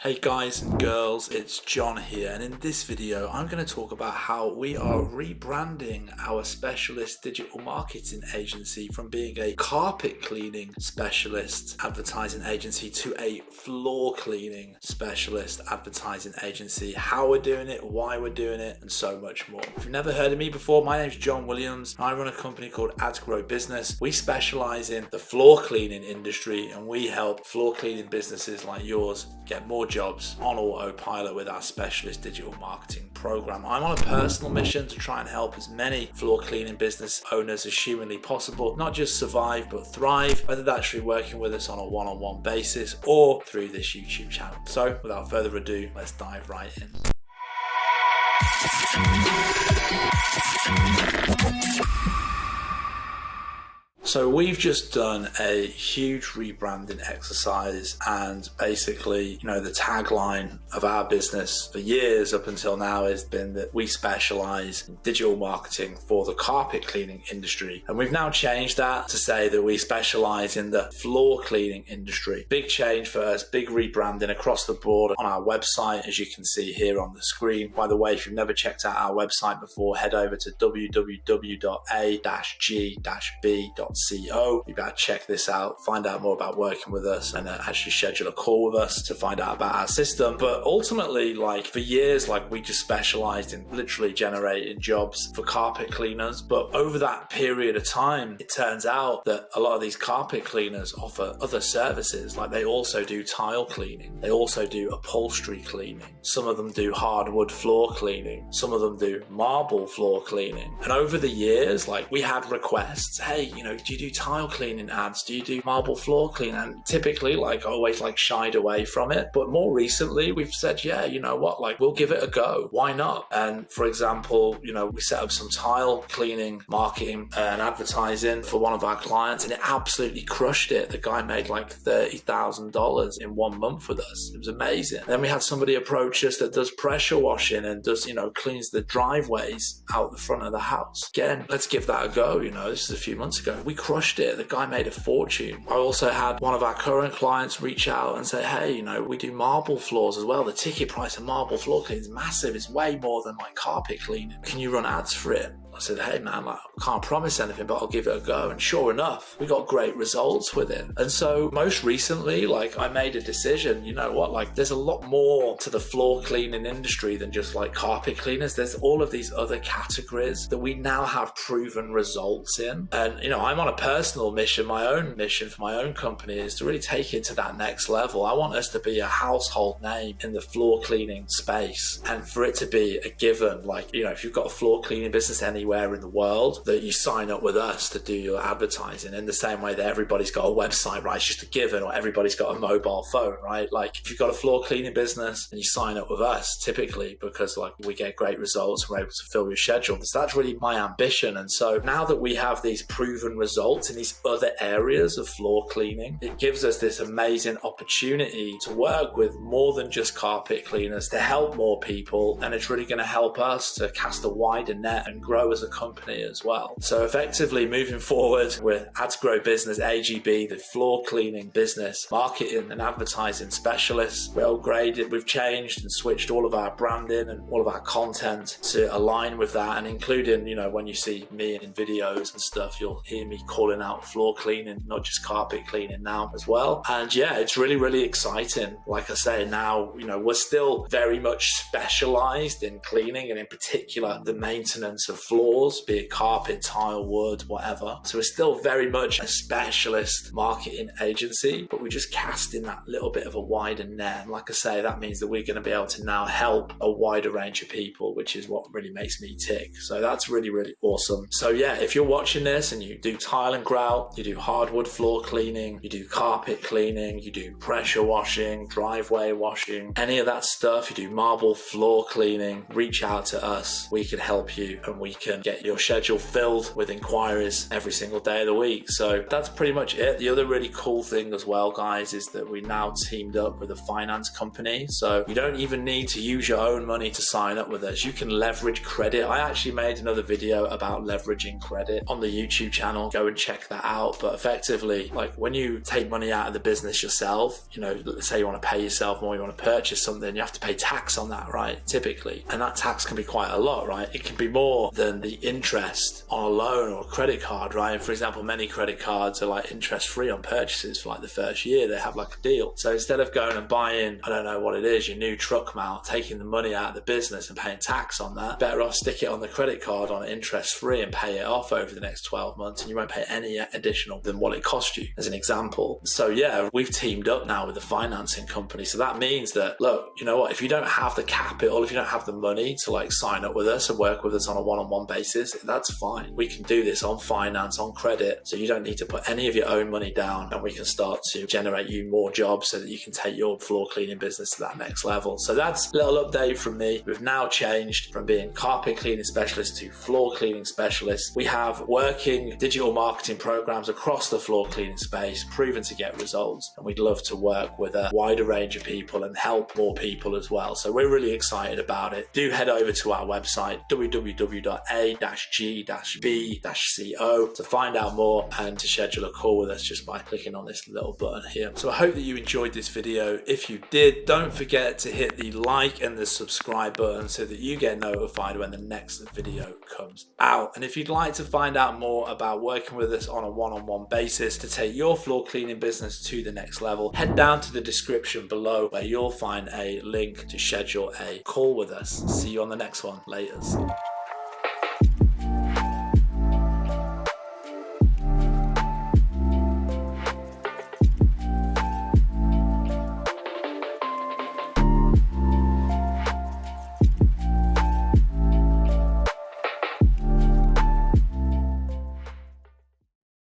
Hey guys and girls, it's John here, and in this video I'm going to talk about how we are rebranding our specialist digital marketing agency from being a carpet cleaning specialist advertising agency to a floor cleaning specialist advertising agency. How we're doing it, why we're doing it, and so much more. If you've never heard of me before, my name's John Williams. I run a company called Ads Grow Business. We specialize in the floor cleaning industry, and we help floor cleaning businesses like yours get more jobs on autopilot with our specialist digital marketing program. I'm on a personal mission to try and help as many floor cleaning business owners as humanly possible, not just survive but thrive, whether that's through working with us on a one-on-one basis or through this YouTube channel. So without further ado, let's dive right in. So we've just done a huge rebranding exercise, and basically, the tagline of our business for years up until now has been that we specialize in digital marketing for the carpet cleaning industry. And we've now changed that to say that we specialize in the floor cleaning industry. Big change for us, big rebranding across the board on our website, as you can see here on the screen. By the way, if you've never checked out our website before, head over to www.a-g-b.co. You better check this out, find out more about working with us, and actually schedule a call with us to find out about our system. But ultimately, for years, we just specialized in literally generating jobs for carpet cleaners. But over that period of time, it turns out that a lot of these carpet cleaners offer other services. They also do tile cleaning, they also do upholstery cleaning, some of them do hardwood floor cleaning, some of them do marble floor cleaning. And over the years, we had requests, hey, do you do tile cleaning ads? Do you do marble floor cleaning? And typically, always shied away from it. But more recently, we've said, yeah, you know what, we'll give it a go. Why not? And for example, we set up some tile cleaning marketing and advertising for one of our clients, and it absolutely crushed it. The guy made $30,000 in 1 month with us. It was amazing. Then we had somebody approach us that does pressure washing and does, cleans the driveways out the front of the house. Again, let's give that a go. This is a few months ago. We crushed it. The guy made a fortune. I also had one of our current clients reach out and say, hey, we do marble floors as well. The ticket price of marble floor cleaning is massive. It's way more than carpet cleaning. Can you run ads for it? I said, hey man, I can't promise anything, but I'll give it a go. And sure enough, we got great results with it. And so most recently, I made a decision, there's a lot more to the floor cleaning industry than just carpet cleaners. There's all of these other categories that we now have proven results in. And, I'm on a personal mission. My own mission for my own company is to really take it to that next level. I want us to be a household name in the floor cleaning space, and for it to be a given, if you've got a floor cleaning business anywhere in the world, that you sign up with us to do your advertising in the same way that everybody's got a website, right? It's just a given, or everybody's got a mobile phone, right? If you've got a floor cleaning business and you sign up with us, typically because we get great results, we're able to fill your schedule. So that's really my ambition. And so now that we have these proven results in these other areas of floor cleaning, it gives us this amazing opportunity to work with more than just carpet cleaners, to help more people. And it's really going to help us to cast a wider net and grow as a company as well. So effectively moving forward with Ads Grow Business, AGB, the floor cleaning business marketing and advertising specialists, we upgraded, we've changed and switched all of our branding and all of our content to align with that. And including, when you see me in videos and stuff, you'll hear me calling out floor cleaning, not just carpet cleaning now as well. And yeah, it's really, really exciting. Like I say, now, we're still very much specialized in cleaning, and in particular, the maintenance of floors, be it carpet, tile, wood, whatever. So we're still very much a specialist marketing agency, but we're just casting that little bit of a wider net. And like I say, that means that we're going to be able to now help a wider range of people, which is what really makes me tick. So that's really, really awesome. So yeah, if you're watching this and you do tile and grout, you do hardwood floor cleaning, you do carpet cleaning, you do pressure washing, driveway washing, any of that stuff, you do marble floor cleaning, reach out to us. We can help you, and we can can get your schedule filled with inquiries every single day of the week. So that's pretty much it. The other really cool thing as well, guys, is that we now teamed up with a finance company. So you don't even need to use your own money to sign up with us. You can leverage credit. I actually made another video about leveraging credit on the YouTube channel. Go and check that out. But effectively, like when you take money out of the business yourself, you know, let's say you want to pay yourself more, you want to purchase something, you have to pay tax on that, right? Typically. And that tax can be quite a lot, right? It can be more than the interest on a loan or a credit card, right? And for example, many credit cards are like interest free on purchases for like the first year. They have like a deal. So instead of going and buying, I don't know what it is, your new truck mount, taking the money out of the business and paying tax on that, better off stick it on the credit card on interest free and pay it off over the next 12 months, and you won't pay any additional than what it cost you, as an example. So yeah, we've teamed up now with a financing company. So that means that, look, you know what, if you don't have the capital, if you don't have the money to like sign up with us and work with us on a one-on-one basis, that's fine. We can do this on finance, on credit, so you don't need to put any of your own money down, and we can start to generate you more jobs so that you can take your floor cleaning business to that next level. So that's a little update from me. We've now changed from being carpet cleaning specialists to floor cleaning specialists. We have working digital marketing programs across the floor cleaning space, proven to get results, and we'd love to work with a wider range of people and help more people as well. So we're really excited about it. Do head over to our website, www.a-g-b-co, to find out more and to schedule a call with us just by clicking on this little button here. So I hope that you enjoyed this video. If you did, don't forget to hit the like and the subscribe button so that you get notified when the next video comes out. And if you'd like to find out more about working with us on a one-on-one basis to take your floor cleaning business to the next level, head down to the description below where you'll find a link to schedule a call with us. See you on the next one. Laters.